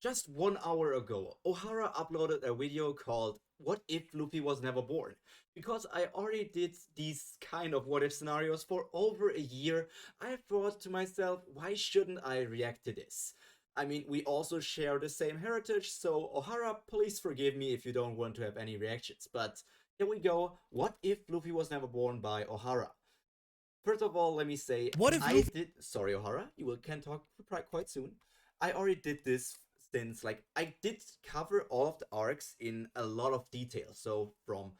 Just 1 hour ago, Ohara uploaded a video called What If Luffy Was Never Born? Because I already did these kind of what if scenarios for over a year, I thought to myself, why shouldn't I react to this? I mean, we also share the same heritage, so Ohara, please forgive me if you don't want to have any reactions. But here we go. What If Luffy Was Never Born by Ohara. First of all, let me say, What if Luffy... Sorry, Ohara, can talk quite soon. I already did this since, like, I did cover all of the arcs in a lot of detail. So from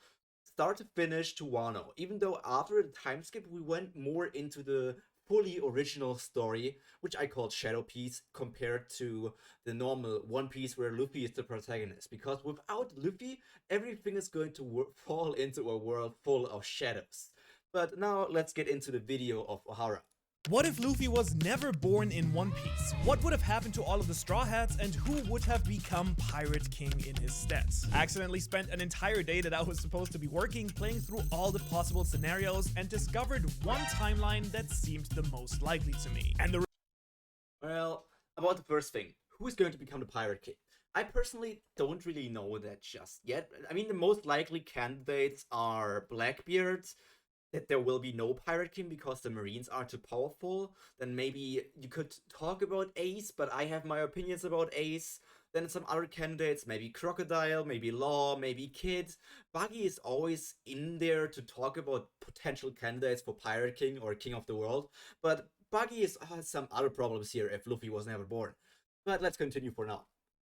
start to finish to Wano. Even though after the time skip, we went more into the fully original story, which I called Shadow Piece, compared to the normal One Piece where Luffy is the protagonist. Because without Luffy, everything is going to fall into a world full of shadows. But now let's get into the video of Ohara. What if Luffy was never born in One Piece? What would have happened to all of the Straw Hats, and who would have become Pirate King in his stead? I accidentally spent an entire day that I was supposed to be working playing through all the possible scenarios and discovered one timeline that seemed the most likely to me. And Well, about the first thing, who is going to become the Pirate King? I personally don't really know that just yet. I mean, the most likely candidates are Blackbeard, that there will be no Pirate King because the Marines are too powerful. Then maybe you could talk about Ace, but I have my opinions about Ace. Then some other candidates, maybe Crocodile, maybe Law, maybe Kid. Buggy is always in there to talk about potential candidates for Pirate King or King of the World. But Buggy has some other problems here if Luffy was never born. But let's continue for now.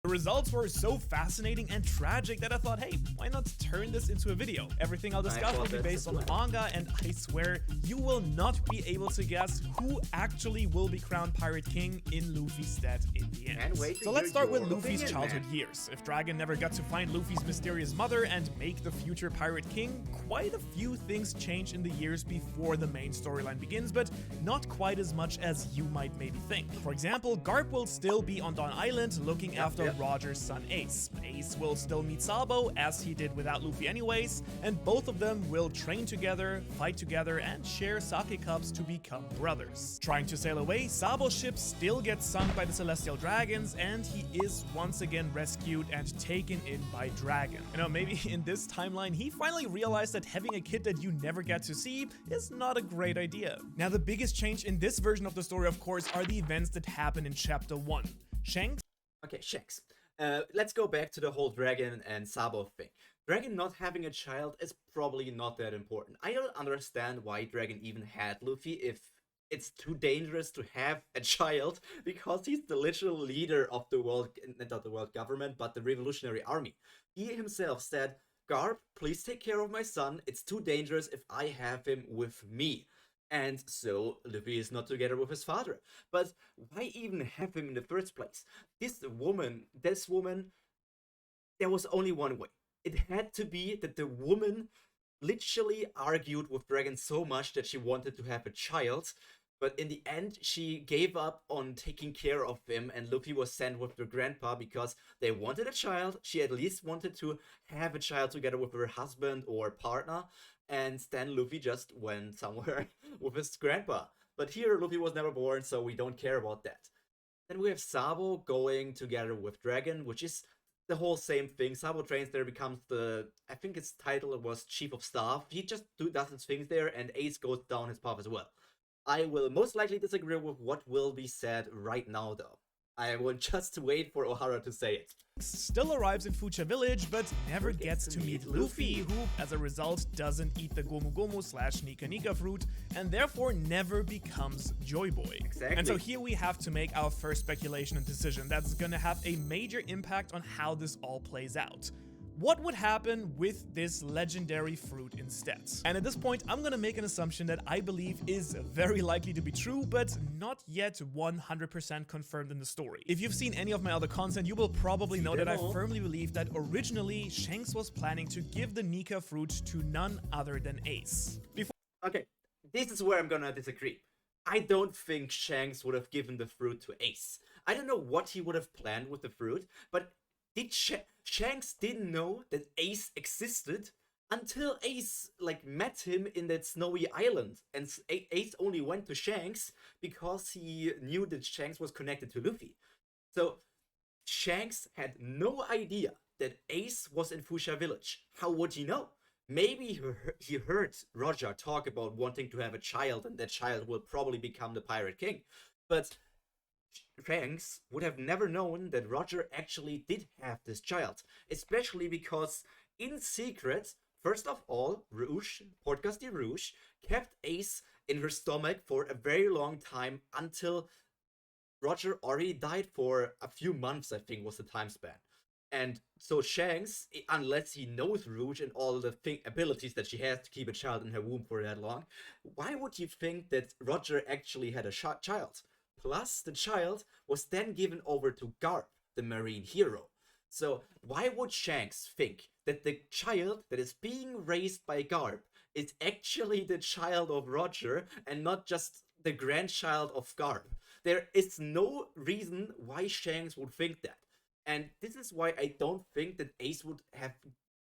the results were so fascinating and tragic that I thought, hey, why not turn this into a video? Everything I'll discuss will be based on the manga, and I swear you will not be able to guess who actually will be crowned Pirate King in Luffy's stead in the end. So let's start with Luffy's childhood years. If Dragon never got to find Luffy's mysterious mother and make the future Pirate King, quite a few things change in the years before the main storyline begins, but not quite as much as you might maybe think. For example, Garp will still be on Dawn Island looking after Roger's son Ace. Ace will still meet Sabo, as he did without Luffy anyways, and both of them will train together, fight together, and share sake cups to become brothers. Trying to sail away, Sabo's ship still gets sunk by the Celestial Dragons, and he is once again rescued and taken in by Dragon. You know, maybe in this timeline, he finally realized that having a kid that you never get to see is not a great idea. Now, the biggest change in this version of the story, of course, are the events that happen in Chapter 1. Shanks? Okay, Shanks. Let's go back to the whole Dragon and Sabo thing. Dragon not having a child is probably not that important. I don't understand why Dragon even had Luffy if it's too dangerous to have a child, because he's the literal leader of the world, not the world government, but the Revolutionary Army. He himself said, Garp, please take care of my son. It's too dangerous if I have him with me. And so Luffy is not together with his father. But why even have him in the first place? This woman, there was only one way. It had to be that the woman literally argued with Dragon so much that she wanted to have a child, but in the end she gave up on taking care of him, and Luffy was sent with their grandpa because they wanted a child. She at least wanted to have a child together with her husband or partner, and then Luffy just went somewhere with his grandpa. But here Luffy was never born, so we don't care about that. Then we have Sabo going together with Dragon, which is the whole same thing. Sabo trains there, becomes the, I think his title was Chief of Staff. He just does his things there, and Ace goes down his path as well. I will most likely disagree with what will be said right now, though. I will just wait for Ohara to say it. Still arrives in Fucha Village, but never gets to meet Luffy, who, as a result, doesn't eat the Gomu Gomu / Nika Nika fruit, and therefore never becomes Joy Boy. Exactly. And so here we have to make our first speculation and decision that's gonna have a major impact on how this all plays out. What would happen with this legendary fruit instead? And at this point, I'm gonna make an assumption that I believe is very likely to be true, but not yet 100% confirmed in the story. If you've seen any of my other content, you will probably know that I firmly believe that originally Shanks was planning to give the Nika fruit to none other than Ace. Okay, this is where I'm gonna disagree. I don't think Shanks would have given the fruit to Ace. I don't know what he would have planned with the fruit, but Shanks didn't know that Ace existed until Ace met him in that snowy island, and Ace only went to Shanks because he knew that Shanks was connected to Luffy. So Shanks had no idea that Ace was in Fuchsia Village. How would he know? Maybe he heard Roger talk about wanting to have a child, and that child will probably become the Pirate King. But Shanks would have never known that Roger actually did have this child, especially because in secret, first of all, Rouge, Podcast de Rouge, kept Ace in her stomach for a very long time until Roger already died for a few months, I think was the time span. And so Shanks, unless he knows Rouge and all the abilities that she has to keep a child in her womb for that long, why would you think that Roger actually had a child? Plus, the child was then given over to Garp, the marine hero. So why would Shanks think that the child that is being raised by Garp is actually the child of Roger and not just the grandchild of Garp? There is no reason why Shanks would think that. And this is why I don't think that Ace would have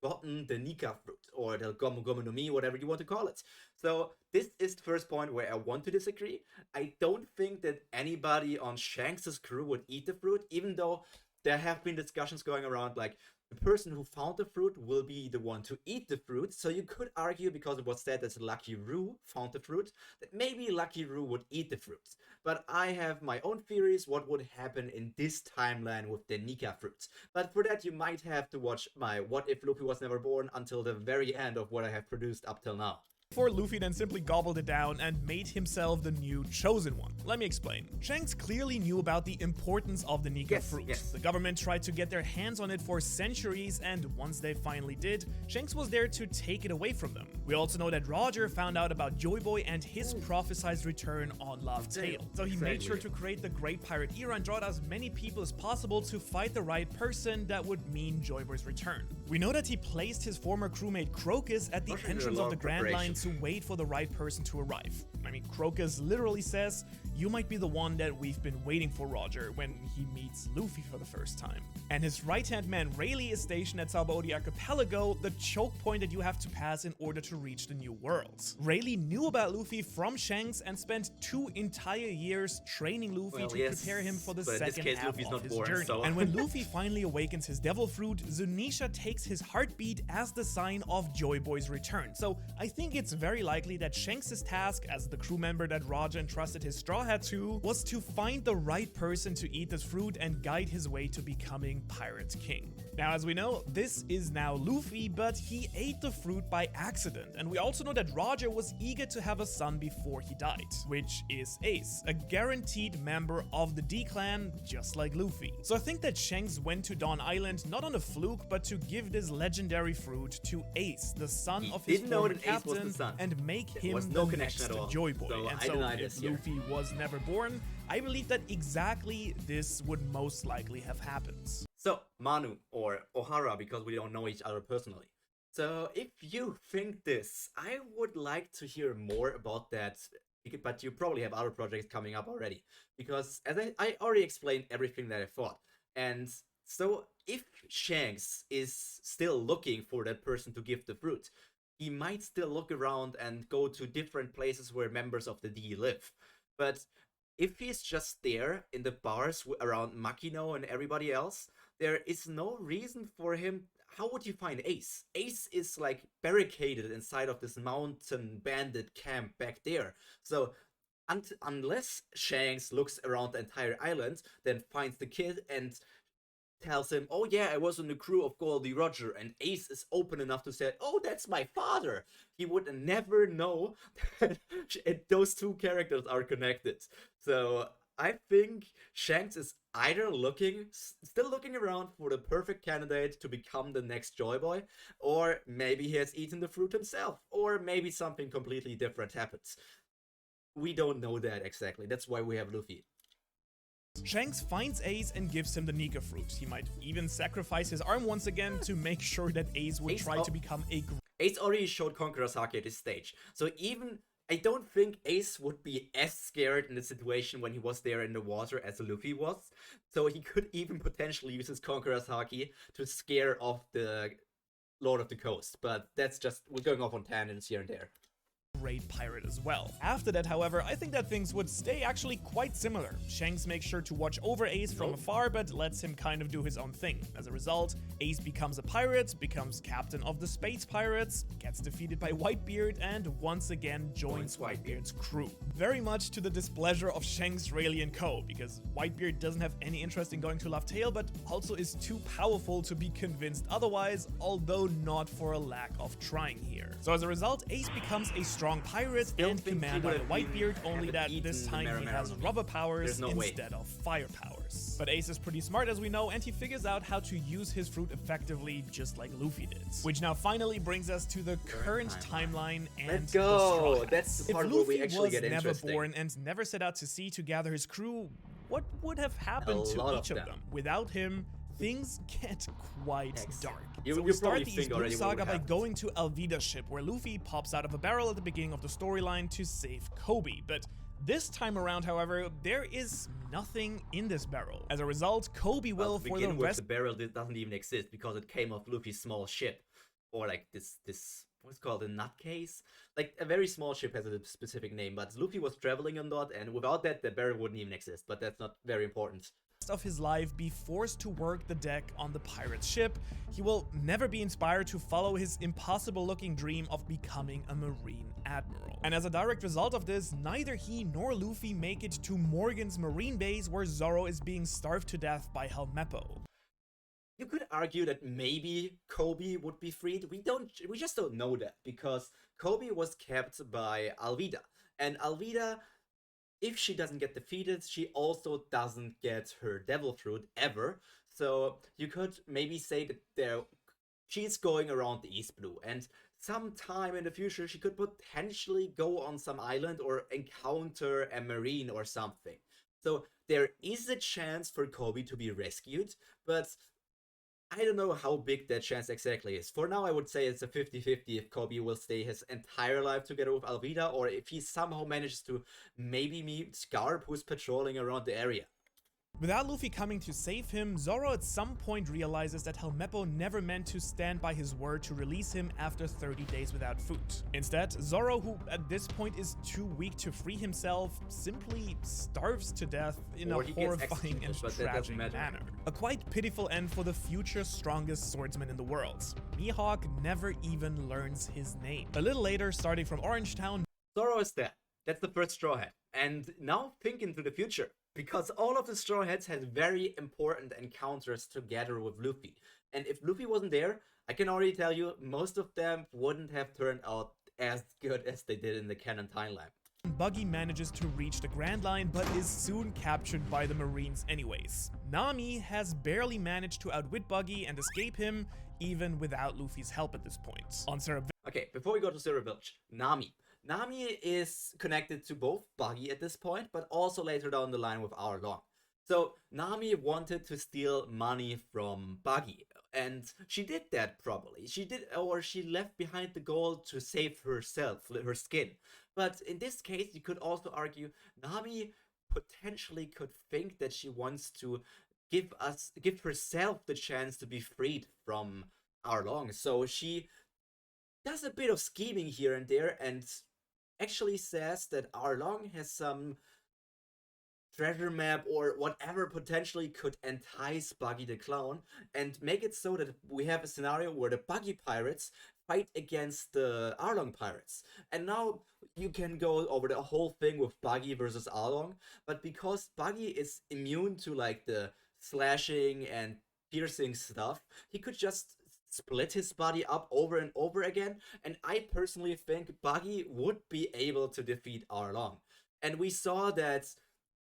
gotten the Nika fruit, or the Gomu Gomu no Mi, whatever you want to call it. So this is the first point where I want to disagree. I don't think that anybody on Shanks' crew would eat the fruit, even though there have been discussions going around like, the person who found the fruit will be the one to eat the fruit. So you could argue, because it was said that Lucky Roo found the fruit, that maybe Lucky Roo would eat the fruit. But I have my own theories what would happen in this timeline with the Nika fruits. But for that, you might have to watch my What If Luffy Was Never Born until the very end of what I have produced up till now. Before Luffy then simply gobbled it down and made himself the new chosen one. Let me explain. Shanks clearly knew about the importance of the Nika fruit. The government tried to get their hands on it for centuries, and once they finally did, Shanks was there to take it away from them. We also know that Roger found out about Joy Boy and his prophesized return on Laugh Tale. So he made sure to create the Great Pirate Era and draw as many people as possible to fight the right person that would mean Joy Boy's return. We know that he placed his former crewmate Crocus at the entrance of the Grand Line to wait for the right person to arrive. I mean, Crocus literally says, "You might be the one that we've been waiting for, Roger," when he meets Luffy for the first time. And his right-hand man Rayleigh is stationed at Sabaody Archipelago, the choke point that you have to pass in order to reach the New World. Rayleigh knew about Luffy from Shanks and spent 2 entire years training Luffy to prepare him for the second half of his journey. So. And when Luffy finally awakens his devil fruit, Zunisha takes his heartbeat as the sign of Joy Boy's return. So I think it's very likely that Shanks' task as the crew member that Roger entrusted his Straw Hat to was to find the right person to eat this fruit and guide his way to becoming Pirate King. Now, as we know, this is now Luffy, but he ate the fruit by accident, and we also know that Roger was eager to have a son before he died, which is Ace, a guaranteed member of the D-Clan, just like Luffy. So I think that Shanks went to Dawn Island not on a fluke, but to give this legendary fruit to Ace, the son of his former captain, and make him the next Joy Boy. So and so if Luffy was never born, I believe that exactly this would most likely have happened. So, Manu, or Ohara, because we don't know each other personally. So, if you think this, I would like to hear more about that, but you probably have other projects coming up already. Because, as I already explained everything that I thought. And so, if Shanks is still looking for that person to give the fruit, he might still look around and go to different places where members of the D live. But if he's just there in the bars around Makino and everybody else, there is no reason for him. How would you find Ace? Ace is like barricaded inside of this mountain bandit camp back there. So unless Shanks looks around the entire island, then finds the kid and tells him, "Oh yeah, I was on the crew of Goldie Roger," and Ace is open enough to say, "Oh, that's my father," he would never know that those two characters are connected. So I think Shanks is either still looking around for the perfect candidate to become the next Joy Boy, or maybe he has eaten the fruit himself, or maybe something completely different happens. We don't know that exactly. That's why we have Luffy. Shanks finds Ace and gives him the Nika fruit. He might even sacrifice his arm once again to make sure that Ace would try to become a... Ace already showed Conqueror's Haki at this stage, so even I don't think Ace would be as scared in the situation when he was there in the water as Luffy was, so he could even potentially use his Conqueror's Haki to scare off the Lord of the Coast, but that's just, we're going off on tangents here and there. great pirate as well. After that, however, I think that things would stay actually quite similar. Shanks makes sure to watch over Ace from afar, but lets him kind of do his own thing. As a result, Ace becomes a pirate, becomes captain of the Space Pirates, gets defeated by Whitebeard, and once again joins Whitebeard's crew. Very much to the displeasure of Shanks, Rayleigh, and co, because Whitebeard doesn't have any interest in going to Laugh Tale, but also is too powerful to be convinced otherwise, although not for a lack of trying here. So as a result, Ace becomes a strong pirate and commanded by the Whitebeard, only that this time he has rubber powers instead of fire powers. But Ace is pretty smart, as we know, and he figures out how to use his fruit effectively, just like Luffy did. Which now finally brings us to the current timeline and Let's go! That's the part where we actually get never interesting. born and never set out to sea to gather his crew, what would have happened to each of them? Without him, things get quite dark. So we start the East Blue Saga by going to Alvida's ship, where Luffy pops out of a barrel at the beginning of the storyline to save Kobe. But this time around, however, there is nothing in this barrel. As a result, Kobe will, for the rest... the barrel doesn't even exist because it came off Luffy's small ship. Or like this what's called a nutcase? Like a very small ship has a specific name, but Luffy was traveling on that, and without that, the barrel wouldn't even exist, but that's not very important. Of his life be forced to work the deck on the pirate's ship. He will never be inspired to follow his impossible looking dream of becoming a marine admiral. And as a direct result of this, neither he nor Luffy make it to Morgan's marine base, where Zoro is being starved to death by Helmeppo. You could argue that maybe Kobe would be freed. We just don't know that, because Kobe was kept by Alvida, and Alvida, if she doesn't get defeated, she also doesn't get her devil fruit ever. So you could maybe say that she's going around the East Blue, and sometime in the future she could potentially go on some island or encounter a marine or something. So there is a chance for Kobe to be rescued, but I don't know how big that chance exactly is. For now, I would say it's a 50-50 if Kobe will stay his entire life together with Alvida, or if he somehow manages to maybe meet Scarp, who's patrolling around the area. Without Luffy coming to save him, Zoro at some point realizes that Helmeppo never meant to stand by his word to release him after 30 days without food. Instead, Zoro, who at this point is too weak to free himself, simply starves to death in a horrifying and tragic manner. A quite pitiful end for the future strongest swordsman in the world. Mihawk never even learns his name. A little later, starting from Orangetown, Zoro is dead. That's the first Straw Hat. And now think into the future, because all of the Straw Hats had very important encounters together with Luffy. And if Luffy wasn't there, I can already tell you, most of them wouldn't have turned out as good as they did in the canon timeline. Buggy manages to reach the Grand Line, but is soon captured by the Marines anyways. Nami has barely managed to outwit Buggy and escape him, even without Luffy's help at this point. On Okay, before we go to Syrup Village, Nami. Nami is connected to both Buggy at this point, but also later down the line with Arlong. So Nami wanted to steal money from Buggy, and she did that probably. She left behind the gold to save herself, her skin. But in this case, you could also argue Nami potentially could think that she wants to give herself the chance to be freed from Arlong. So she does a bit of scheming here and there, and actually says that Arlong has some treasure map or whatever potentially could entice Buggy the Clown and make it so that we have a scenario where the Buggy pirates fight against the Arlong pirates. And now you can go over the whole thing with Buggy versus Arlong, but because Buggy is immune to like the slashing and piercing stuff, he could just split his body up over and over again, and I personally think Buggy would be able to defeat Arlong. And we saw that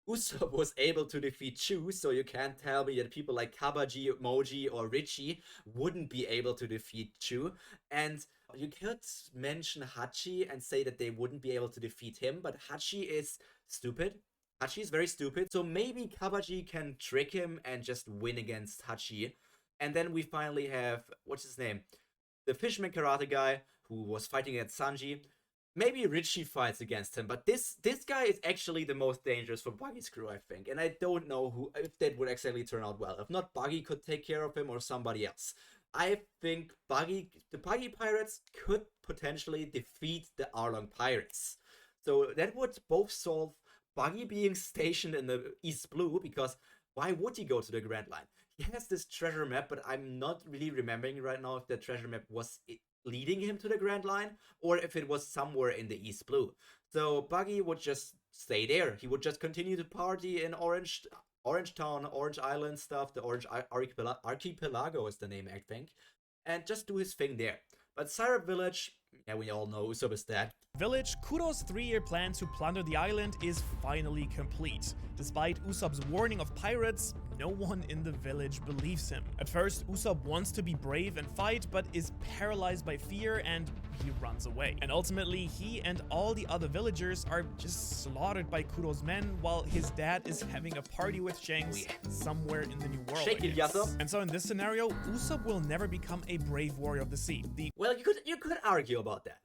Usopp was able to defeat Chu, so you can't tell me that people like Kabaji, Moji, or Richie wouldn't be able to defeat Chu. And you could mention Hachi and say that they wouldn't be able to defeat him, but Hachi is stupid. Hachi is very stupid, so maybe Kabaji can trick him and just win against Hachi. And then we finally have, what's his name? The fisherman karate guy who was fighting against Sanji. Maybe Richie fights against him, but this guy is actually the most dangerous for Buggy's crew, I think. And I don't know if that would exactly turn out well. If not, Buggy could take care of him or somebody else. I think the Buggy Pirates could potentially defeat the Arlong Pirates. So that would both solve Buggy being stationed in the East Blue, because why would he go to the Grand Line? He has this treasure map, but I'm not really remembering right now if the treasure map was leading him to the Grand Line or if it was somewhere in the East Blue. So Buggy would just stay there. He would just continue to party in Orange Town, Orange Island stuff. The Orange Archipelago is the name, I think, and just do his thing there. But Syrup Village, yeah, we all know Usopp is dead. Village, Kuro's 3-year plan to plunder the island is finally complete. Despite Usopp's warning of pirates, no one in the village believes him. At first, Usopp wants to be brave and fight, but is paralyzed by fear and he runs away. And ultimately, he and all the other villagers are just slaughtered by Kuro's men while his dad is having a party with Shanks somewhere in the New World. Shake it, Usopp. And so in this scenario, Usopp will never become a brave warrior of the sea. Well, you could argue about that.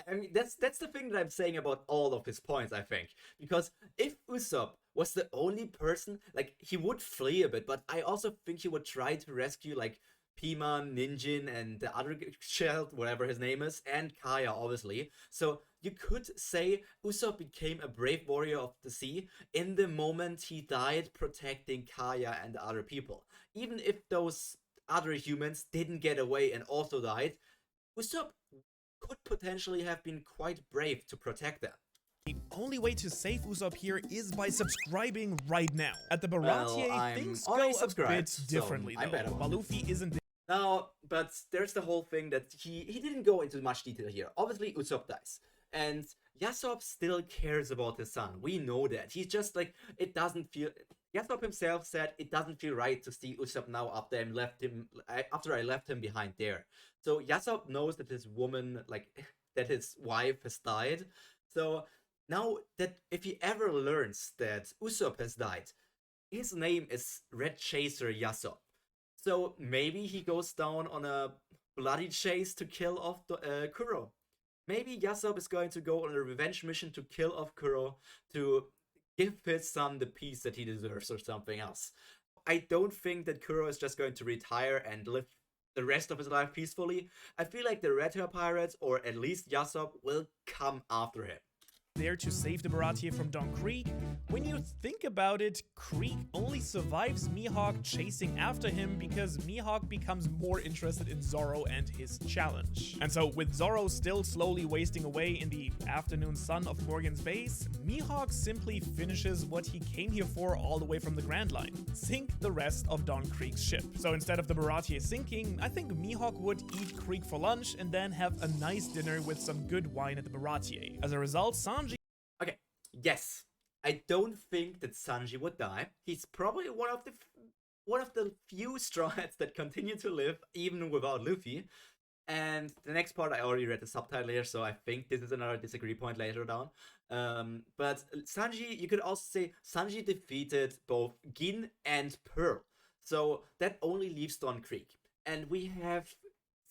I mean, that's the thing that I'm saying about all of his points, I think. Because if Usopp was the only person, like, he would flee a bit, but I also think he would try to rescue, like, Pima, Ninjin, and the other child, whatever his name is, and Kaya, obviously. So you could say Usopp became a brave warrior of the sea in the moment he died protecting Kaya and the other people. Even if those other humans didn't get away and also died, Usopp could potentially have been quite brave to protect them. The only way to save Usopp here is by subscribing right now. At the Baratie, things go a bit differently, though. While Luffy isn't... No, but there's the whole thing that he didn't go into much detail here. Obviously, Usopp dies. And Yasop still cares about his son. We know that. He's just like, it doesn't feel... Yasop himself said it doesn't feel right to see Usopp now after I left him behind there. So Yasop knows that his woman, like, that his wife has died. So now that if he ever learns that Usopp has died, his name is Red Chaser Yasop. So maybe he goes down on a bloody chase to kill off Kuro. Maybe Yasop is going to go on a revenge mission to kill off Kuro to give his son the peace that he deserves or something else. I don't think that Kuro is just going to retire and live the rest of his life peacefully. I feel like the Red Hair Pirates, or at least Yasop, will come after him. There to save the Baratie from Don Krieg. When you think about it, Krieg only survives Mihawk chasing after him because Mihawk becomes more interested in Zoro and his challenge. And so with Zoro still slowly wasting away in the afternoon sun of Morgan's base, Mihawk simply finishes what he came here for all the way from the Grand Line: sink the rest of Don Krieg's ship. So instead of the Baratie sinking, I think Mihawk would eat Krieg for lunch and then have a nice dinner with some good wine at the Baratie. As a result, Sanji... Okay, yes. I don't think that Sanji would die. He's probably one of the few Straw Hats that continue to live even without Luffy. And the next part, I already read the subtitle here, so I think this is another disagree point later down. But Sanji, you could also say Sanji defeated both Gin and Pearl. So that only leaves Don Krieg. And we have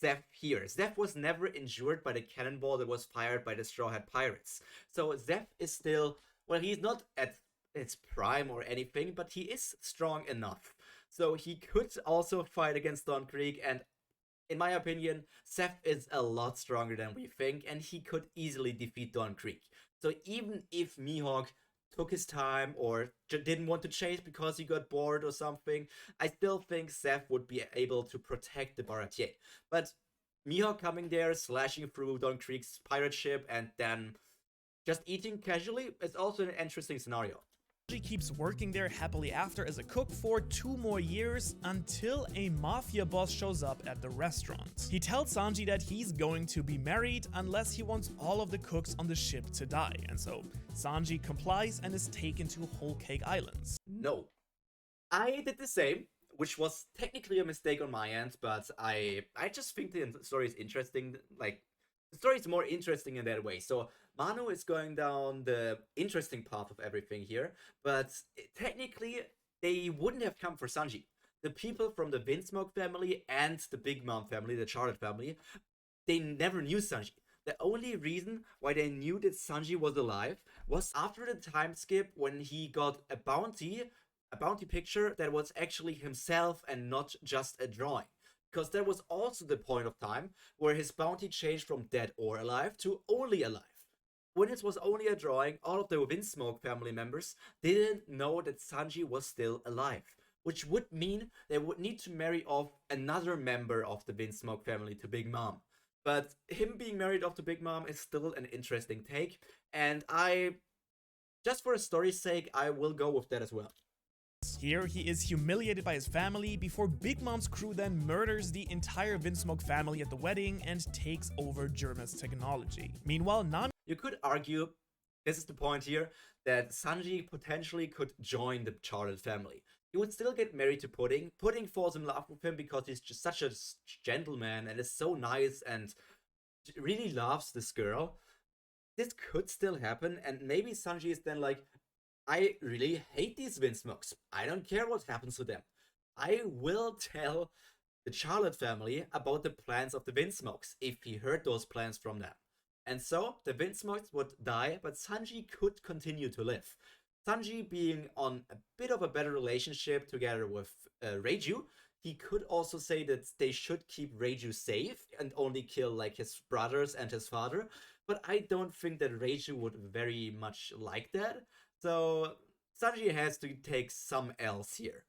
Zeph here. Zeph was never injured by the cannonball that was fired by the Straw Hat Pirates. So Zeph is still... Well, he's not at its prime or anything, but he is strong enough. So he could also fight against Don Krieg, and in my opinion, Zeph is a lot stronger than we think, and he could easily defeat Don Krieg. So even if Mihawk took his time or didn't want to chase because he got bored or something, I still think Zeph would be able to protect the Baratie. But Mihawk coming there, slashing through Don Krieg's pirate ship, and then just eating casually is also an interesting scenario. He keeps working there happily after as a cook for 2 more years until a mafia boss shows up at the restaurant. He tells Sanji that he's going to be married unless he wants all of the cooks on the ship to die, and so Sanji complies and is taken to Whole Cake Islands. No. I did the same, which was technically a mistake on my end, but I just think the story is interesting. Like, the story is more interesting in that way. So Manu is going down the interesting path of everything here, but technically they wouldn't have come for Sanji. The people from the Windsmoke family and the Big Mom family, the Charlotte family, they never knew Sanji. The only reason why they knew that Sanji was alive was after the time skip when he got a bounty picture that was actually himself and not just a drawing. because that was also the point of time where his bounty changed from dead or alive to only alive. When it was only a drawing, all of the Windsmoke family members didn't know that Sanji was still alive, which would mean they would need to marry off another member of the Windsmoke family to Big Mom. But him being married off to Big Mom is still an interesting take, and just for a story's sake, I will go with that as well. Here, he is humiliated by his family before Big Mom's crew then murders the entire Windsmoke family at the wedding and takes over Germa's technology. Meanwhile, Nami... You could argue, this is the point here, that Sanji potentially could join the Charlotte family. He would still get married to Pudding. Pudding falls in love with him because he's just such a gentleman and is so nice and really loves this girl. This could still happen, and maybe Sanji is then like, I really hate these Windsmokes. I don't care what happens to them. I will tell the Charlotte family about the plans of the Windsmokes if he heard those plans from them. And so the Windsmokes would die, but Sanji could continue to live. Sanji being on a bit of a better relationship together with Reiju, he could also say that they should keep Reiju safe and only kill like his brothers and his father. But I don't think that Reiju would very much like that. So Sanji has to take some L's here.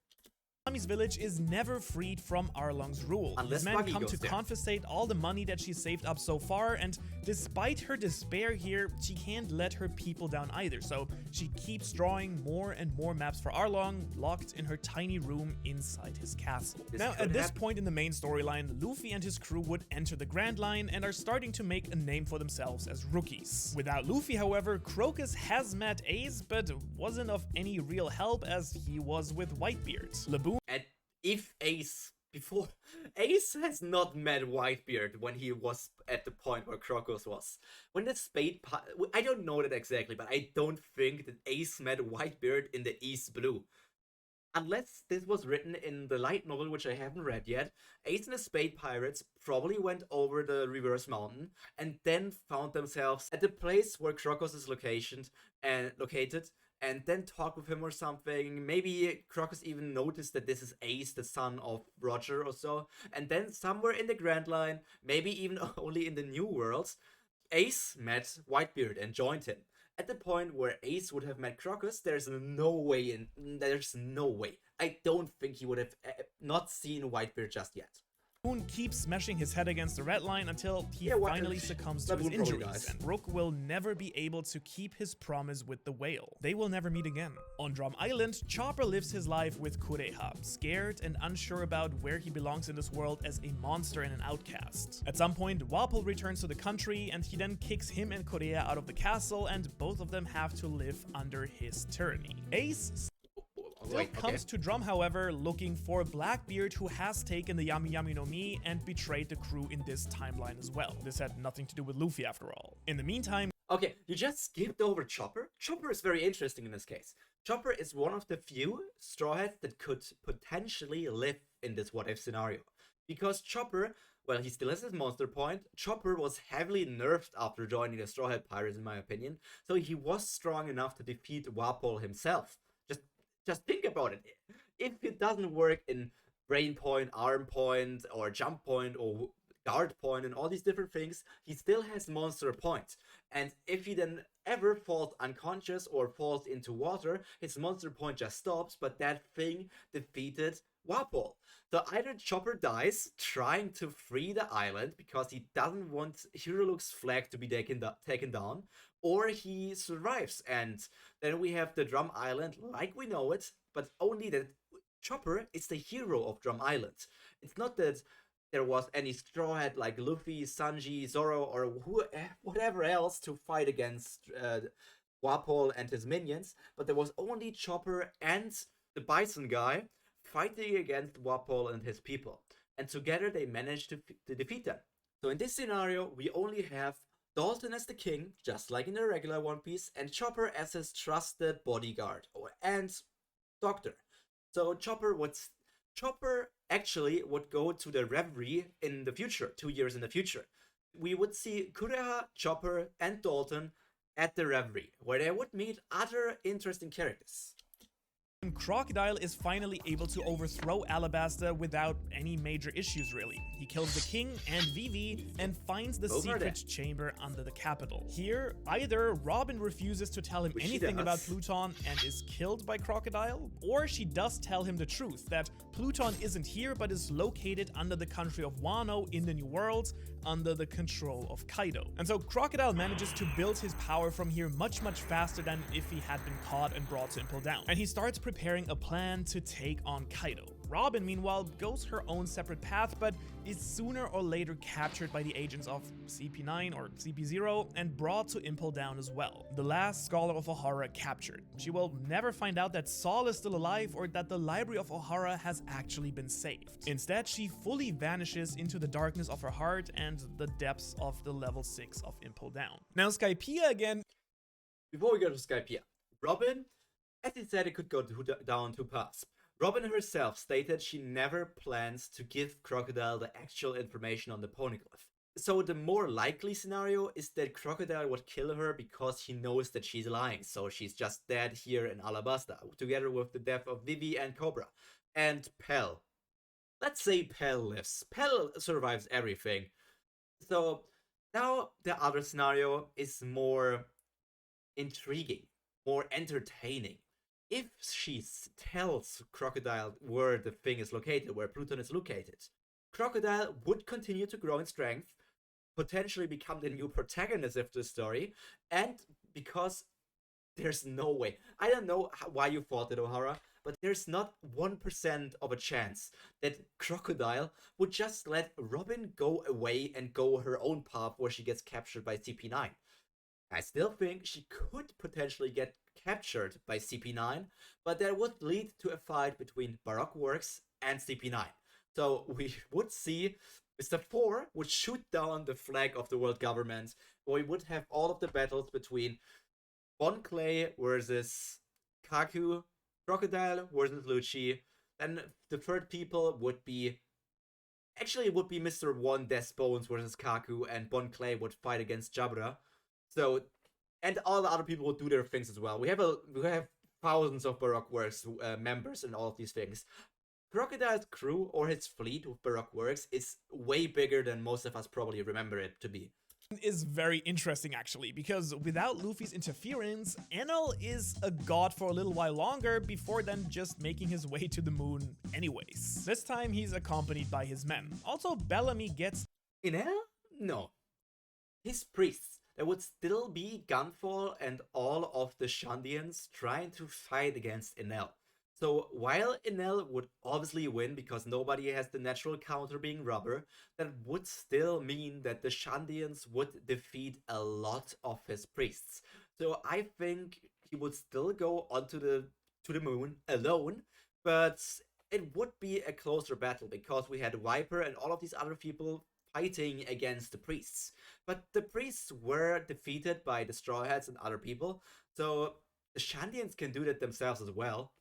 Nami's village is never freed from Arlong's rule. These men come to confiscate all the money that she saved up so far, and despite her despair here, she can't let her people down either, so she keeps drawing more and more maps for Arlong, locked in her tiny room inside his castle. Now, at this point in the main storyline, Luffy and his crew would enter the Grand Line and are starting to make a name for themselves as rookies. Without Luffy, however, Crocus has met Ace, but wasn't of any real help as he was with Whitebeard. And if Ace has not met Whitebeard when he was at the point where Crocus was. When the I don't know that exactly, but I don't think that Ace met Whitebeard in the East Blue. Unless this was written in the light novel, which I haven't read yet, Ace and the Spade Pirates probably went over the Reverse Mountain and then found themselves at the place where Crocus is located, and then talk with him or something. Maybe Crocus even noticed that this is Ace, the son of Roger or so. And then somewhere in the Grand Line, maybe even only in the New World, Ace met Whitebeard and joined him. At the point where Ace would have met Crocus, there's no way. I don't think he would have not seen Whitebeard just yet. Boone keeps smashing his head against the red line until he finally succumbs to his injuries, and Brook will never be able to keep his promise with the whale. They will never meet again. On Drum Island, Chopper lives his life with Kureha, scared and unsure about where he belongs in this world as a monster and an outcast. At some point, Wapol returns to the country, and he then kicks him and Kureha out of the castle, and both of them have to live under his tyranny. Ace comes to Drum, however, looking for Blackbeard, who has taken the Yami Yami no Mi and betrayed the crew in this timeline as well. This had nothing to do with Luffy after all. In the meantime... Okay, you just skipped over Chopper. Chopper is very interesting in this case. Chopper is one of the few Straw Hats that could potentially live in this what-if scenario. Because Chopper, well, he still has his monster point. Chopper was heavily nerfed after joining the Straw Hat Pirates, in my opinion. So he was strong enough to defeat Wapol himself. Just think about it. If it doesn't work in brain point, arm point, or jump point, or guard point, and all these different things, he still has monster point. And if he then ever falls unconscious or falls into water, his monster point just stops, but that thing defeated Wapol. So either Chopper dies trying to free the island because he doesn't want Hiruluk's flag to be taken down, or he survives, and then we have the Drum Island like we know it, but only that Chopper is the hero of Drum Island. It's not that there was any Straw Hat like Luffy, Sanji, Zoro, or whatever else to fight against Wapol and his minions, but there was only Chopper and the Bison guy fighting against Wapol and his people. And together they managed to defeat them. So in this scenario, we only have Dalton as the king, just like in the regular One Piece, and Chopper as his trusted bodyguard and doctor. So Chopper actually would go to the Reverie in the future, 2 years in the future. We would see Kureha, Chopper, and Dalton at the Reverie, where they would meet other interesting characters. And Crocodile is finally able to overthrow Alabasta without any major issues really. He kills the king and Vivi and finds the secret chamber under the capital. Here, either Robin refuses to tell him anything about Pluton and is killed by Crocodile, or she does tell him the truth that Pluton isn't here but is located under the country of Wano in the New World under the control of Kaido. And so Crocodile manages to build his power from here much faster than if he had been caught and brought to Impel Down. And he starts preparing a plan to take on Kaido. Robin, meanwhile, goes her own separate path, but is sooner or later captured by the agents of CP9 or CP0 and brought to Impel Down as well. The last scholar of Ohara captured. She will never find out that Saul is still alive or that the library of Ohara has actually been saved. Instead, she fully vanishes into the darkness of her heart and the depths of the level 6 of Impel Down. Now Skypiea again. Before we go to Skypiea, Robin, as he said, it could go down two paths. Robin herself stated she never plans to give Crocodile the actual information on the poneglyph. So the more likely scenario is that Crocodile would kill her because he knows that she's lying, so she's just dead here in Alabasta, together with the death of Vivi and Cobra. And Pell. Let's say Pell lives. Pell survives everything. So now the other scenario is more intriguing, more entertaining. If she tells Crocodile where the thing is located, where Pluton is located, Crocodile would continue to grow in strength, potentially become the new protagonist of the story, and because there's no way, I don't know why you thought it, Ohara, but there's not 1% of a chance that Crocodile would just let Robin go away and go her own path where she gets captured by CP9. I still think she could potentially get captured by CP9, but that would lead to a fight between Baroque Works and CP9. So we would see Mr. 4 would shoot down the flag of the world government, or we would have all of the battles between Bon Clay versus Kaku, Crocodile versus Lucci, and the third people would be... Actually, it would be Mr. 1 Death Bones versus Kaku, and Bon Clay would fight against Jabra. So, and all the other people would do their things as well. We have thousands of Baroque Works members in all of these things. Crocodile's crew, or his fleet with Baroque Works, is way bigger than most of us probably remember it to be. Is very interesting actually, because without Luffy's interference, Enel is a god for a little while longer before then just making his way to the moon anyways. This time he's accompanied by his men. Also, Bellamy gets... Enel? No. His priests. There would still be Gunfall and all of the Shandians trying to fight against Enel. So while Enel would obviously win because nobody has the natural counter being rubber, that would still mean that the Shandians would defeat a lot of his priests. So I think he would still go onto the moon alone, but it would be a closer battle because we had Viper and all of these other people fighting against the priests. But the priests were defeated by the Straw Hats and other people, so the Shandians can do that themselves as well.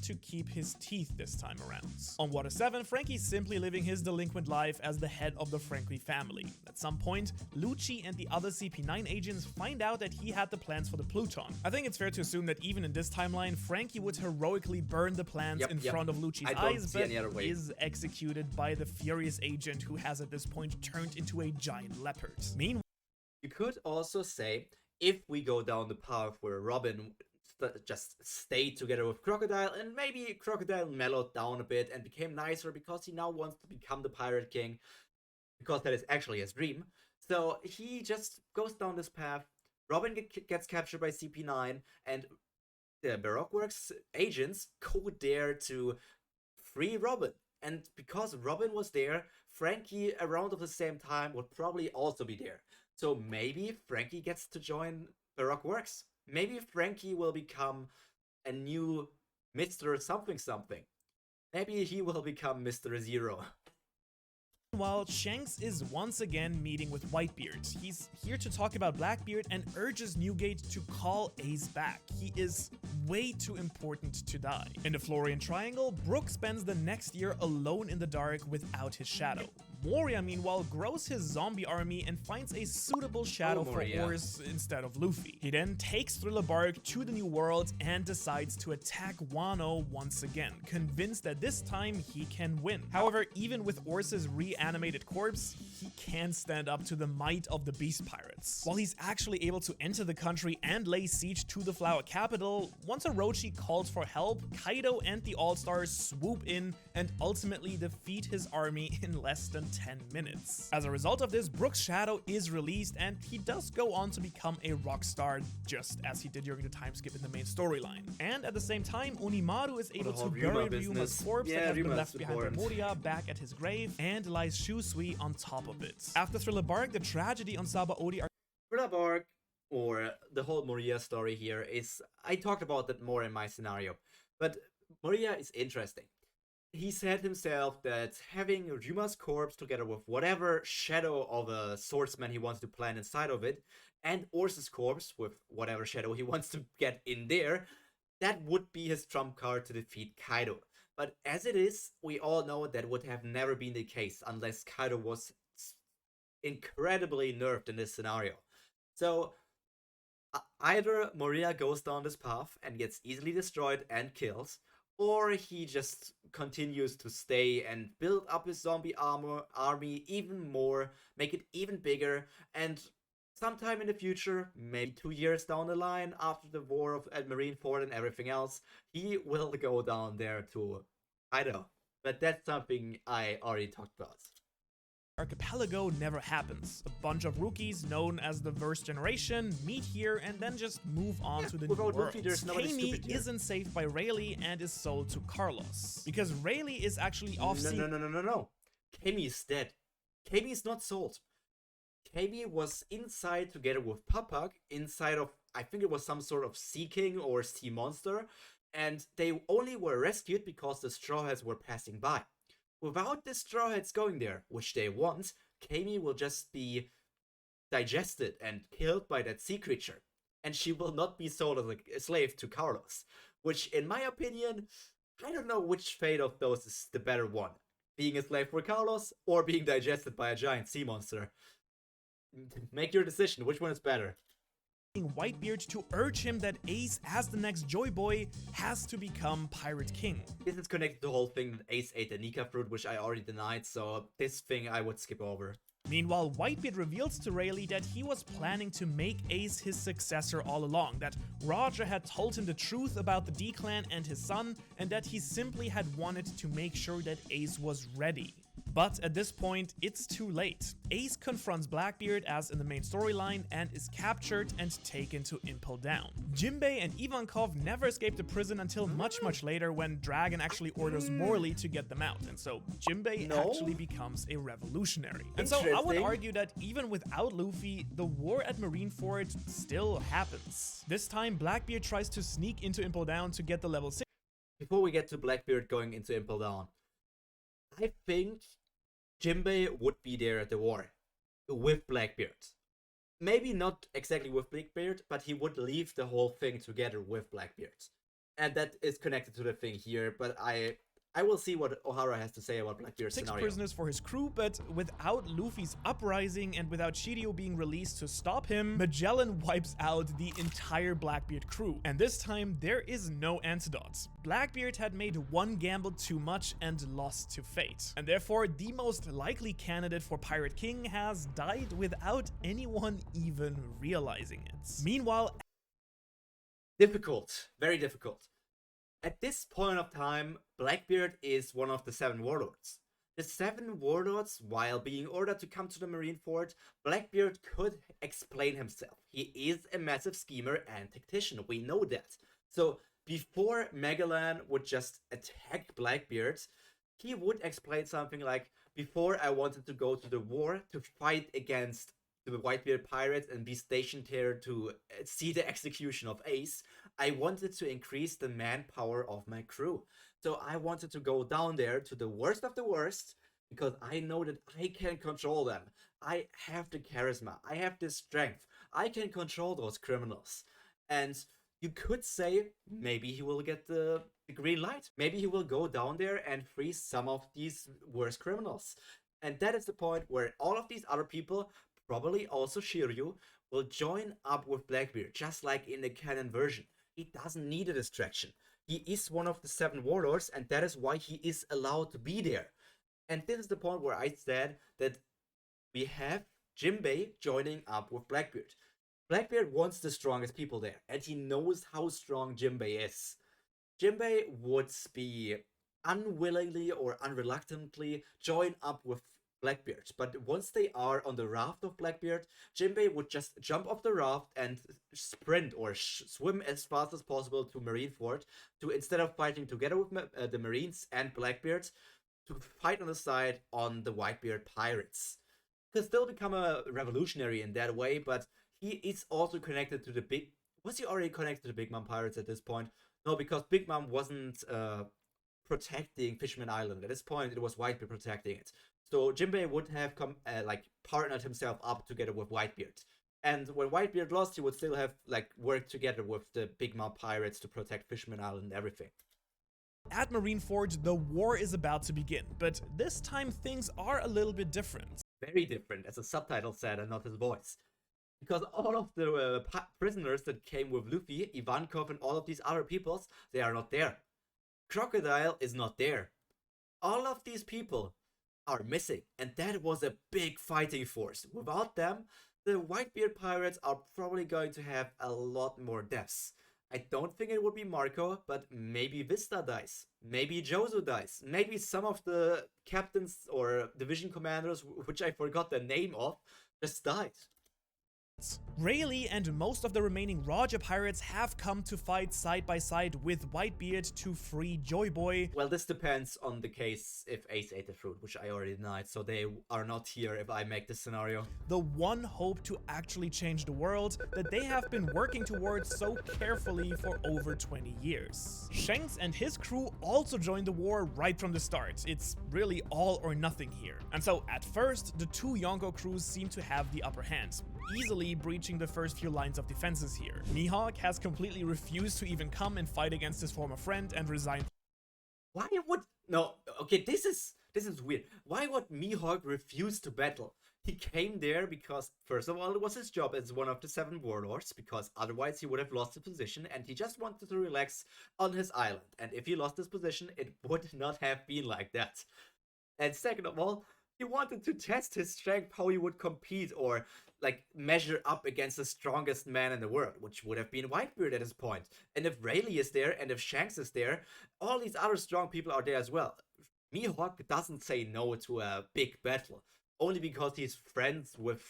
To keep his teeth this time around. On Water 7, Frankie's simply living his delinquent life as the head of the Frankie family. At some point, Lucci and the other CP9 agents find out that he had the plans for the Pluton. I think it's fair to assume that even in this timeline, Frankie would heroically burn the plans in front of Lucci's eyes, but is executed by the furious agent who has at this point turned into a giant leopard. Meanwhile, you could also say, if we go down the path where Robin just stayed together with Crocodile, and maybe Crocodile mellowed down a bit and became nicer because he now wants to become the Pirate King, because that is actually his dream. So he just goes down this path. Robin gets captured by CP9, and the Baroque Works agents go there to free Robin. And because Robin was there, Frankie around at the same time would probably also be there. So maybe Frankie gets to join Baroque Works. Maybe Frankie will become a new Mr. Something Something. Maybe he will become Mr. Zero. While Shanks is once again meeting with Whitebeard, he's here to talk about Blackbeard and urges Newgate to call Ace back. He is way too important to die. In the Florian Triangle, Brook spends the next year alone in the dark without his shadow. Moria, meanwhile, grows his zombie army and finds a suitable shadow for Oars instead of Luffy. He then takes Thriller Bark to the New World and decides to attack Wano once again, convinced that this time he can win. However, even with Oars' reanimated corpse, he can't stand up to the might of the Beast Pirates. While he's actually able to enter the country and lay siege to the Flower Capital, once Orochi calls for help, Kaido and the All-Stars swoop in and ultimately defeat his army in less than 10 minutes. As a result of this, Brook's shadow is released and he does go on to become a rock star, just as he did during the time skip in the main storyline. And at the same time, Onimaru is able to bury Ryuma's corpse that has been left behind by Moria back at his grave, and lies Shusui on top of it. After Thriller Bark, the tragedy on Sabaody Thriller Bark, or the whole Moria story here, is, I talked about that more in my scenario, but Moria is interesting. He said himself that having Ryuma's corpse together with whatever shadow of a swordsman he wants to plant inside of it, and Ors's corpse with whatever shadow he wants to get in there, that would be his trump card to defeat Kaido. But as it is, we all know that would have never been the case unless Kaido was incredibly nerfed in this scenario. So either Moria goes down this path and gets easily destroyed and kills, or he just continues to stay and build up his zombie army even more, make it even bigger, and sometime in the future, maybe 2 years down the line, after the war at Marineford and everything else, he will go down there to Kaido. But that's something I already talked about. Archipelago never happens. A bunch of rookies known as the Verse Generation meet here and then just move on to the new world. Kami isn't saved by Rayleigh and is sold to Carlos, because Rayleigh is actually off scene. No. Kami is dead. Kami is not sold. Kami was inside together with Papak, inside of, I think it was some sort of Sea King or Sea Monster, and they only were rescued because the Straw Hats were passing by. Without the Straw Hats going there, which they want, Kami will just be digested and killed by that sea creature. And she will not be sold as a slave to Carlos. Which, in my opinion, I don't know which fate of those is the better one. Being a slave for Carlos, or being digested by a giant sea monster. Make your decision, which one is better? Whitebeard to urge him that Ace, as the next Joy Boy, has to become Pirate King. This is connected to the whole thing that Ace ate the Nika fruit, which I already denied, so this thing I would skip over. Meanwhile, Whitebeard reveals to Rayleigh that he was planning to make Ace his successor all along, that Roger had told him the truth about the D-Clan and his son, and that he simply had wanted to make sure that Ace was ready. But at this point, it's too late. Ace confronts Blackbeard as in the main storyline and is captured and taken to Impel Down. Jinbei and Ivankov never escape the prison until much later, when Dragon actually orders Morley to get them out, and so Jinbei actually becomes a revolutionary. And so I would argue that even without Luffy, the war at Marineford still happens. This time, Blackbeard tries to sneak into Impel Down to get the level 6. Before we get to Blackbeard going into Impel Down, I think Jinbei would be there at the war with Blackbeard. Maybe not exactly with Blackbeard, but he would leave the whole thing together with Blackbeard. And that is connected to the thing here, but I will see what Ohara has to say about Blackbeard's scenario. 6 prisoners for his crew, but without Luffy's uprising and without Shiryu being released to stop him, Magellan wipes out the entire Blackbeard crew. And this time, there is no antidote. Blackbeard had made one gamble too much and lost to fate. And therefore, the most likely candidate for Pirate King has died without anyone even realizing it. Meanwhile, difficult. Very difficult. At this point of time, Blackbeard is one of the 7 warlords. The 7 warlords, while being ordered to come to the Marineford, Blackbeard could explain himself. He is a massive schemer and tactician, we know that. So before Magellan would just attack Blackbeard, he would explain something like, before I wanted to go to the war to fight against the Whitebeard pirates and be stationed here to see the execution of Ace, I wanted to increase the manpower of my crew. So I wanted to go down there to the worst of the worst, because I know that I can control them. I have the charisma, I have the strength, I can control those criminals. And you could say, maybe he will get the green light. Maybe he will go down there and free some of these worst criminals. And that is the point where all of these other people, probably also Shiryu, will join up with Blackbeard, just like in the canon version. He doesn't need a distraction. He is one of the 7 warlords, and that is why he is allowed to be there. And this is the point where I said that we have Jinbei joining up with Blackbeard. Blackbeard wants the strongest people there, and he knows how strong Jinbei is. Jinbei would be unwillingly or unreluctantly join up with Blackbeard, but once they are on the raft of Blackbeard, Jinbei would just jump off the raft and sprint or swim as fast as possible to Marineford, to instead of fighting together with the Marines and Blackbeard, to fight on the side on the Whitebeard pirates. Could still become a revolutionary in that way, but he is also connected to the big... Was he already connected to the Big Mom pirates at this point? No, because Big Mom wasn't protecting Fisherman Island. At this point, it was Whitebeard protecting it. So Jinbei would have partnered himself up together with Whitebeard. And when Whitebeard lost, he would still have worked together with the Big Mom pirates to protect Fisherman Island and everything. At Marineford, the war is about to begin, but this time things are a little bit different. Very different, as the subtitle said, and not his voice. Because all of the prisoners that came with Luffy, Ivankov, and all of these other peoples, they are not there. Crocodile is not there. All of these people are missing, and that was a big fighting force. Without them, the Whitebeard pirates are probably going to have a lot more deaths. I don't think it would be Marco, but maybe Vista dies. Maybe Jozu dies. Maybe some of the captains or division commanders, which I forgot the name of, just died. Rayleigh and most of the remaining Roger pirates have come to fight side by side with Whitebeard to free Joy Boy. Well, this depends on the case if Ace ate the fruit, which I already denied, so they are not here if I make this scenario. The one hope to actually change the world that they have been working towards so carefully for over 20 years. Shanks and his crew also joined the war right from the start. It's really all or nothing here. And so at first, the 2 Yonko crews seem to have the upper hand, easily breaching the first few lines of defenses here. Mihawk has completely refused to even come and fight against his former friend and resigned. Why would... No, okay, this is weird. Why would Mihawk refuse to battle? He came there because, first of all, it was his job as one of the 7 warlords, because otherwise he would have lost his position, and he just wanted to relax on his island. And if he lost his position, it would not have been like that. And second of all, he wanted to test his strength, how he would compete or measure up against the strongest man in the world, which would have been Whitebeard at this point. And if Rayleigh is there and if Shanks is there, all these other strong people are there as well. Mihawk doesn't say no to a big battle. Only because he's friends with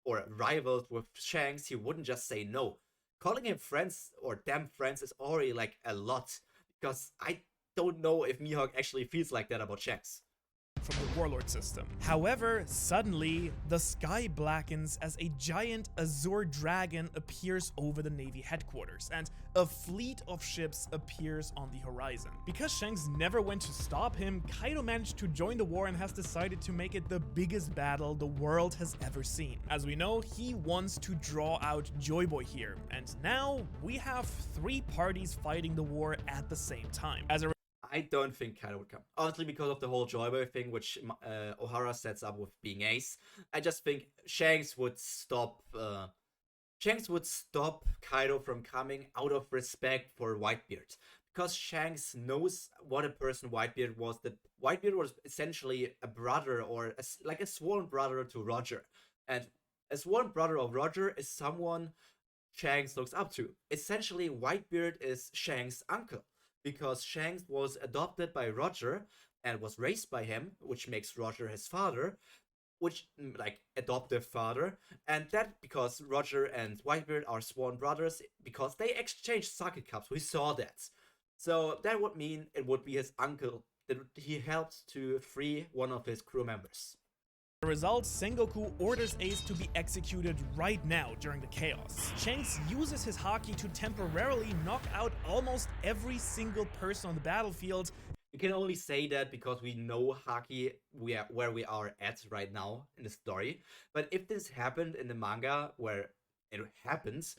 or rivals with Shanks, he wouldn't just say no. Calling him friends or them friends is already a lot, because I don't know if Mihawk actually feels like that about Shanks. From the warlord system. However, suddenly, the sky blackens as a giant azure dragon appears over the Navy headquarters, and a fleet of ships appears on the horizon. Because Shanks never went to stop him, Kaido managed to join the war and has decided to make it the biggest battle the world has ever seen. As we know, he wants to draw out Joy Boy here, and now we have 3 parties fighting the war at the same time. I don't think Kaido would come. Honestly, because of the whole Joy Boy thing, which Ohara sets up with being Ace. I just think Shanks would stop Kaido from coming out of respect for Whitebeard. Because Shanks knows what a person Whitebeard was. That Whitebeard was essentially a brother, or a sworn brother to Roger. And a sworn brother of Roger is someone Shanks looks up to. Essentially, Whitebeard is Shanks' uncle, because Shanks was adopted by Roger and was raised by him, which makes Roger his father, which, adoptive father, and that because Roger and Whitebeard are sworn brothers, because they exchanged sake cups. We saw that. So that would mean it would be his uncle that he helped to free one of his crew members. As a result, Sengoku orders Ace to be executed right now during the chaos. Shanks uses his haki to temporarily knock out almost every single person on the battlefield. You can only say that because we know haki where we are at right now in the story. But if this happened in the manga where it happens,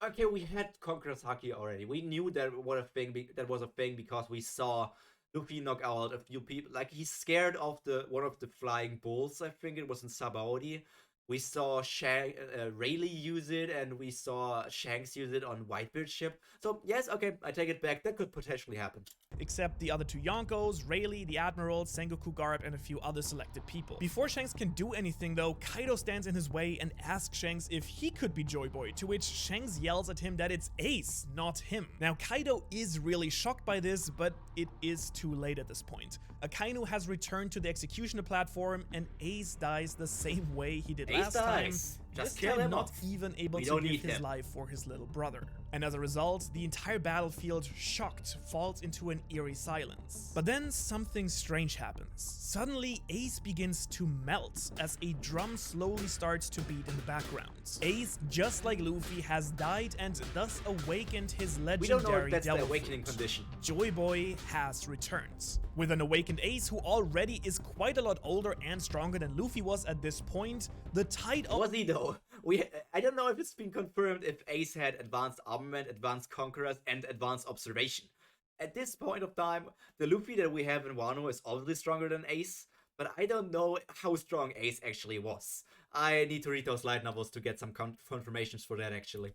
okay, we had Conqueror's haki already. We knew that was a thing because we saw Luffy knock out a few people. Like, he's scared of one of the flying bulls, I think it was in Sabaody. We saw Rayleigh use it, and we saw Shanks use it on Whitebeard's ship. So, yes, okay, I take it back. That could potentially happen. Except the other two Yonkos, Rayleigh, the Admiral, Sengoku Garp, and a few other selected people. Before Shanks can do anything though, Kaido stands in his way and asks Shanks if he could be Joy Boy, to which Shanks yells at him that it's Ace, not him. Now Kaido is really shocked by this, but it is too late at this point. Akainu has returned to the executioner platform, and Ace dies the same way he did last time. Just kill him not off. even able to give his life for his little brother. And as a result, the entire battlefield, shocked, falls into an eerie silence. But then something strange happens. Suddenly, Ace begins to melt as a drum slowly starts to beat in the background. Ace, just like Luffy, has died and thus awakened his legendary We don't know if that's Devil the awakening Fruit. condition. Joy Boy has returned. With an awakened Ace who already is quite a lot older and stronger than Luffy was at this point, the tide of— Was he though? I don't know if it's been confirmed if Ace had advanced armament, advanced conquerors, and advanced observation. At this point of time, the Luffy that we have in Wano is obviously stronger than Ace, but I don't know how strong Ace actually was. I need to read those light novels to get some confirmations for that actually.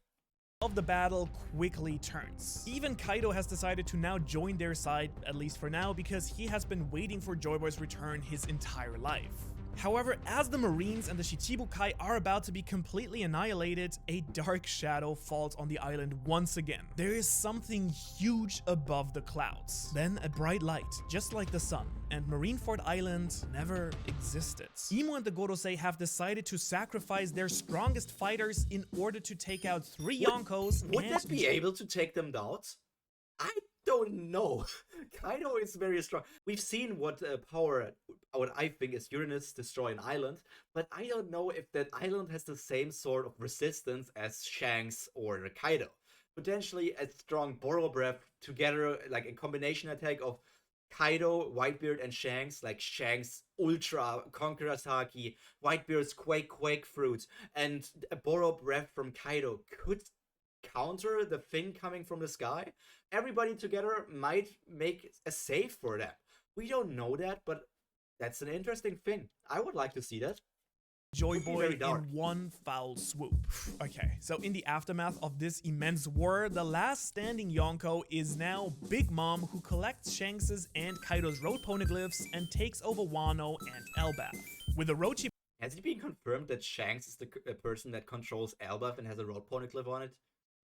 Of the battle quickly turns. Even Kaido has decided to now join their side, at least for now, because he has been waiting for Joy Boy's return his entire life. However, as the Marines and the Shichibukai are about to be completely annihilated, a dark shadow falls on the island once again. There is something huge above the clouds. Then a bright light, just like the sun, and Marineford Island never existed. Imo and the Gorosei have decided to sacrifice their strongest fighters in order to take out 3 Yonkos. Would that be able to take them down? I don't know. Kaido is very strong. We've seen what what I think is Uranus destroy an island, but I don't know if that island has the same sort of resistance as Shanks or Kaido. Potentially a strong Boro Breath together, like a combination attack of Kaido, Whitebeard, and Shanks, like Shanks' Ultra Conqueror's Haki, Whitebeard's Quake Fruit, and a Boro Breath from Kaido could counter the thing coming from the sky. Everybody together might make a save for that. We don't know that, but that's an interesting thing. I would like to see that. Joy Boy in one foul swoop. Okay, so in the aftermath of this immense war, the last standing Yonko is now Big Mom, who collects Shanks's and Kaido's road poneglyphs and takes over Wano and Elbaf. With the Orochi— Has it been confirmed that Shanks is the person that controls Elbaf and has a road poneglyph on it?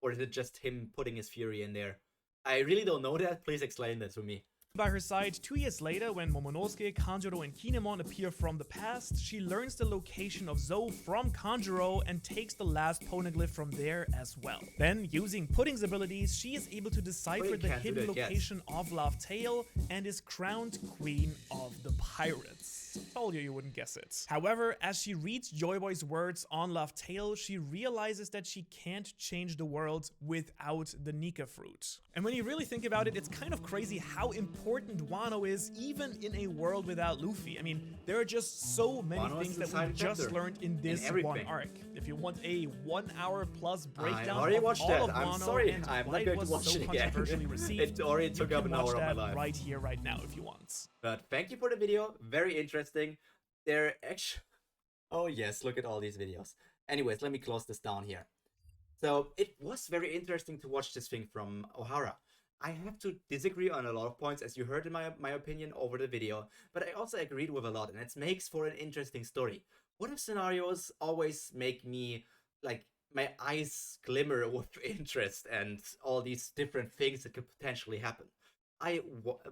Or is it just him putting his fury in there? I really don't know that. Please explain that to me. By her side, 2 years later, when Momonosuke, Kanjuro, and Kinemon appear from the past, she learns the location of Zou from Kanjuro and takes the last poneglyph from there as well. Then, using Pudding's abilities, she is able to decipher the hidden location of Laugh Tale and is crowned Queen of the Pirates. Told you wouldn't guess it. However, as she reads Joy Boy's words on Laugh Tale, she realizes that she can't change the world without the Nika fruit. And when you really think about it, it's kind of crazy how important Wano is, even in a world without Luffy. I mean, there are just so many things that we just learned in this one arc. If you want a 1 hour plus breakdown of all of Wano, I'm sorry, I'm not going to watch it again. It already took up an hour of my life. Right here, right now, if you want. But thank you for the video. Very interesting. They're actually... Oh yes, look at all these videos. Anyways, let me close this down here. So it was very interesting to watch this thing from Ohara. I have to disagree on a lot of points, as you heard in my opinion over the video, but I also agreed with a lot, and it makes for an interesting story. What if scenarios always make me, like, my eyes glimmer with interest and all these different things that could potentially happen? I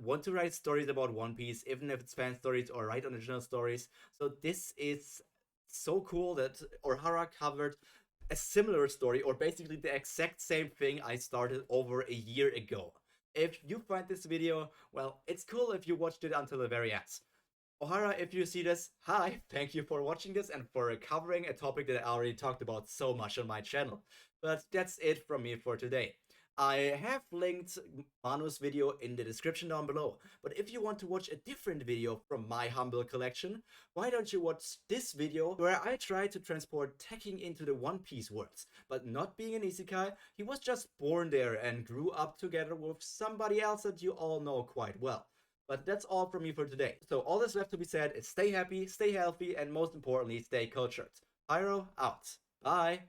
want to write stories about One Piece, even if it's fan stories or write original stories. So this is so cool that Ohara covered a similar story, or basically the exact same thing I started over a year ago. If you find this video, well, it's cool if you watched it until the very end. Ohara, if you see this, hi, thank you for watching this and for covering a topic that I already talked about so much on my channel. But that's it from me for today. I have linked Manu's video in the description down below, but if you want to watch a different video from my humble collection, why don't you watch this video where I try to transport Tekking into the One Piece worlds, but not being an isekai, he was just born there and grew up together with somebody else that you all know quite well. But that's all from me for today. So all that's left to be said is stay happy, stay healthy, and most importantly, stay cultured. Pyro out. Bye.